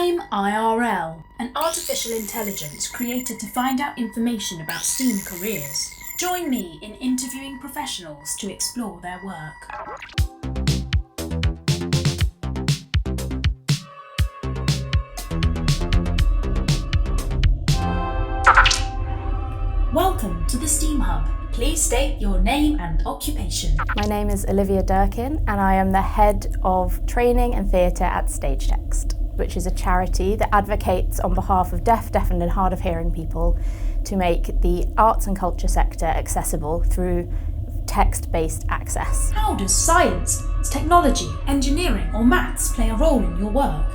I'm IRL, an artificial intelligence created to find out information about STEAM careers. Join me in interviewing professionals to explore their work. Welcome to the STEAM Hub. Please state your name and occupation. My name is Olivia Durkin and I am the Head of Training and Theatre at Stagetext, which is a charity that advocates on behalf of deaf, deafened and hard of hearing people to make the arts and culture sector accessible through text-based access. How does science, technology, engineering or maths play a role in your work?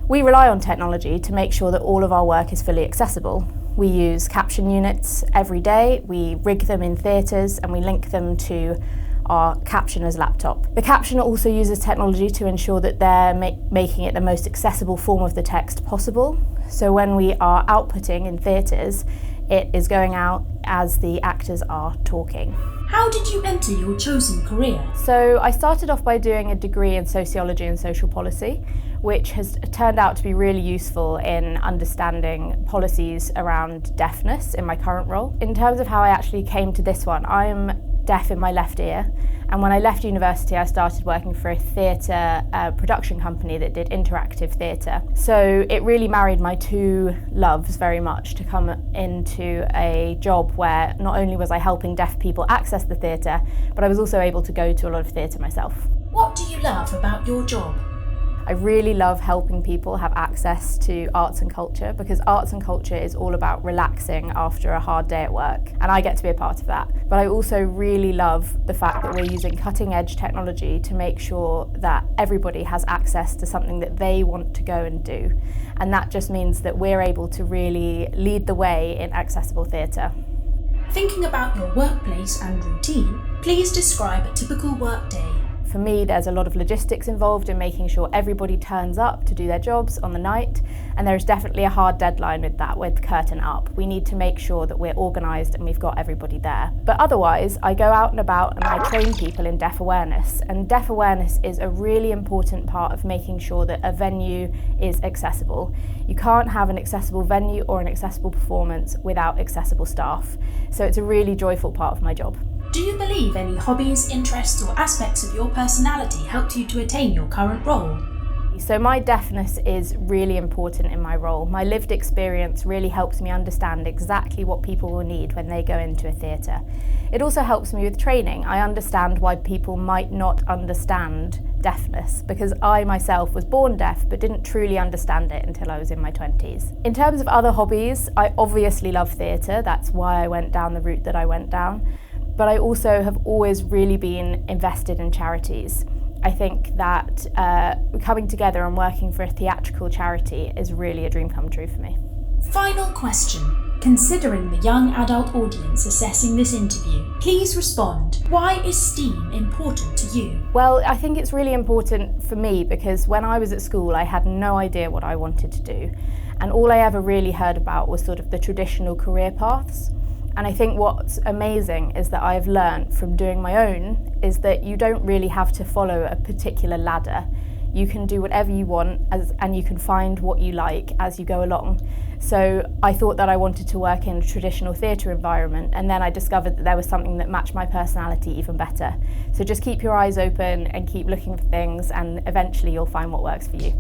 We rely on technology to make sure that all of our work is fully accessible. We use caption units every day, we rig them in theatres and we link them to our captioner's laptop. The captioner also uses technology to ensure that they're making it the most accessible form of the text possible. So when we are outputting in theatres, it is going out as the actors are talking. How did you enter your chosen career? So I started off by doing a degree in sociology and social policy, which has turned out to be really useful in understanding policies around deafness in my current role. In terms of how I actually came to this one, I'm deaf in my left ear, and when I left university I started working for a theatre production company that did interactive theatre. So it really married my two loves very much to come into a job where not only was I helping deaf people access the theatre, but I was also able to go to a lot of theatre myself. What do you love about your job? I really love helping people have access to arts and culture, because arts and culture is all about relaxing after a hard day at work, and I get to be a part of that. But I also really love the fact that we're using cutting edge technology to make sure that everybody has access to something that they want to go and do. And that just means that we're able to really lead the way in accessible theatre. Thinking about your workplace and routine, please describe a typical workday. For me, there's a lot of logistics involved in making sure everybody turns up to do their jobs on the night, and there's definitely a hard deadline with that, with curtain up. We need to make sure that we're organised and we've got everybody there. But otherwise, I go out and about and I train people in deaf awareness, and deaf awareness is a really important part of making sure that a venue is accessible. You can't have an accessible venue or an accessible performance without accessible staff. So it's a really joyful part of my job. Do you believe any hobbies, interests or aspects of your personality helped you to attain your current role? So my deafness is really important in my role. My lived experience really helps me understand exactly what people will need when they go into a theatre. It also helps me with training. I understand why people might not understand deafness, because I myself was born deaf but didn't truly understand it until I was in my 20s. In terms of other hobbies, I obviously love theatre. That's why I went down the route that I went down. But I also have always really been invested in charities. I think that coming together and working for a theatrical charity is really a dream come true for me. Final question. Considering the young adult audience assessing this interview, please respond. Why is STEAM important to you? Well, I think it's really important for me because when I was at school I had no idea what I wanted to do, and all I ever really heard about was sort of the traditional career paths. And I think what's amazing is that I've learned from doing my own is that you don't really have to follow a particular ladder. You can do whatever you want and you can find what you like as you go along. So I thought that I wanted to work in a traditional theatre environment, and then I discovered that there was something that matched my personality even better. So just keep your eyes open and keep looking for things, and eventually you'll find what works for you.